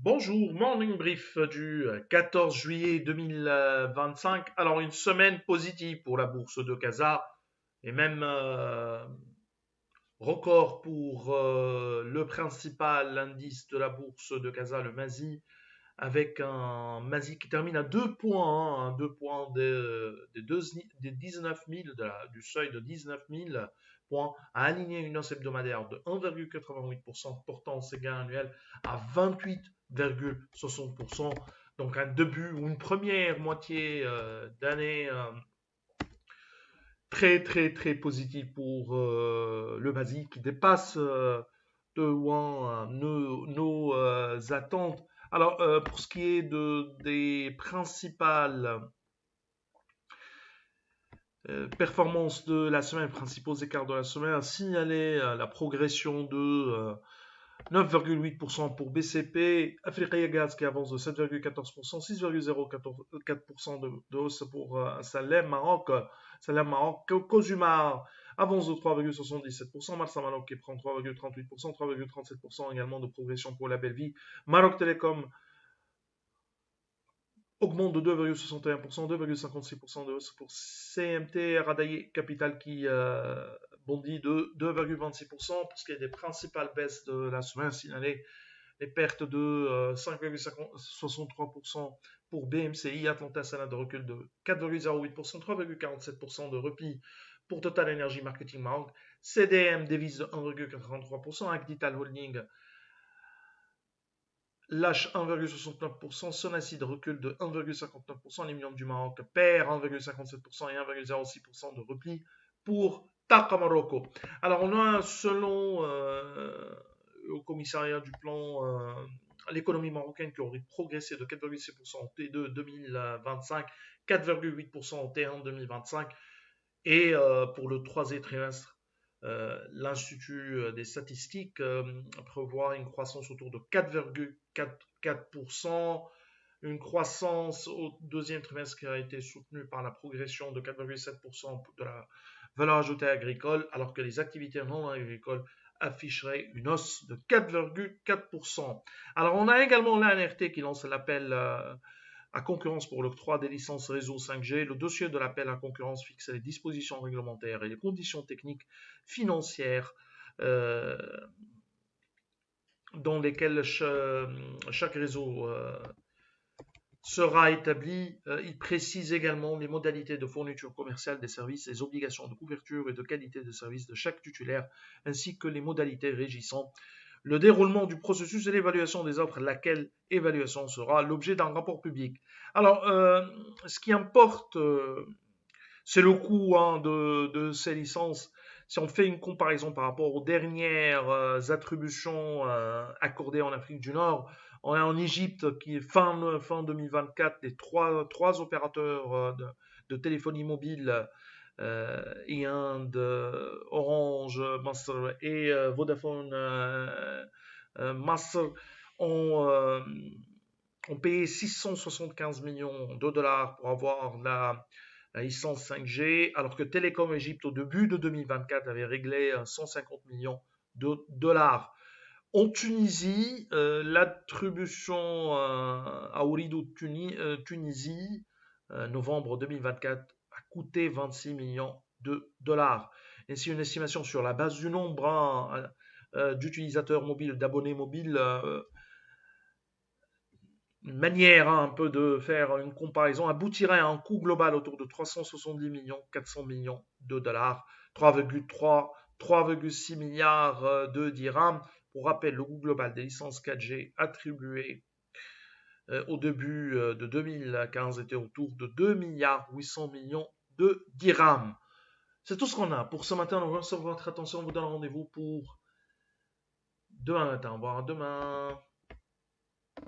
Bonjour, morning brief du 14 juillet 2025. Alors, une semaine positive pour la bourse de Casa et même record pour le principal indice de la bourse de Casa, le MASI, avec un MASI qui termine à 2 points, 2 points des 19 000, du seuil de 19 000 points, a aligné une hausse hebdomadaire de 1,88%, portant ses gains annuels à 28,60%. Donc un début ou une première moitié d'année très très très positive pour le MASI qui dépasse de loin nos attentes. Alors, pour ce qui est des principales performances de la semaine, principaux écarts de la semaine, a signalé la progression de 9,8% pour BCP, Africa Gaz qui avance de 7,14%, 6,04% de hausse pour Salem Maroc, Cosumar avance de 3,77%, Marsa Maroc qui prend 3,38%, 3,37% également de progression pour la Bellevie, Maroc Télécom augmente de 2,61%, 2,56% de hausse pour CMT, Radaï Capital qui bondit de 2,26%. Pour ce qui est des principales baisses de la semaine, signalées les pertes de 5,63% pour BMCI, Atlanta Salade de recul de 4,08%, 3,47% de repli pour Total Energy Marketing Maroc, CDM dévise de 1,83%, Agdital Holding lâche 1,69%, Sonacid recule de 1,59%, l'Aluminium du Maroc perd 1,57% et 1,06% de repli pour Taqa Morocco. Alors on a, selon au commissariat du plan, l'économie marocaine qui aurait progressé de 4,6% en T2 2025, 4,8% en T1 2025, et pour le troisième trimestre, l'Institut des statistiques prévoit une croissance autour de 4,4%, une croissance au deuxième trimestre qui a été soutenue par la progression de 4,7% de la valeur ajoutée agricole, alors que les activités non agricoles afficheraient une hausse de 4,4%. Alors on a également l'ANRT qui lance l'appel à concurrence pour l'octroi des licences réseau 5G. Le dossier de l'appel à concurrence fixe les dispositions réglementaires et les conditions techniques financières dans lesquelles chaque réseau sera établi. Il précise également les modalités de fourniture commerciale des services, les obligations de couverture et de qualité de service de chaque titulaire, ainsi que les modalités régissant le déroulement du processus et l'évaluation des offres, laquelle évaluation sera l'objet d'un rapport public. Alors, ce qui importe, c'est le coût de ces licences. Si on fait une comparaison par rapport aux dernières attributions accordées en Afrique du Nord, on est en Égypte qui est fin 2024, les trois opérateurs de téléphonie mobile et Orange, Masr et Vodafone Masr ont, ont payé 675 millions de dollars pour avoir la licence 5G, alors que Télécom Égypte au début de 2024 avait réglé 150 millions de dollars. En Tunisie, l'attribution à Ooredoo Tunisie, novembre 2024, a coûté 26 millions de dollars. Ainsi, une estimation sur la base du nombre d'utilisateurs mobiles, d'abonnés mobiles, une manière un peu de faire une comparaison, aboutirait à un coût global autour de 370 millions, 400 millions de dollars, 3,3, 3,6 milliards de dirhams. Pour rappel, le coût global des licences 4G attribuées au début de 2015 était autour de 2 milliards 800 millions de dirhams. C'est tout ce qu'on a. Pour ce matin, on remercie votre attention. On vous donne rendez-vous pour demain matin. Au revoir, demain.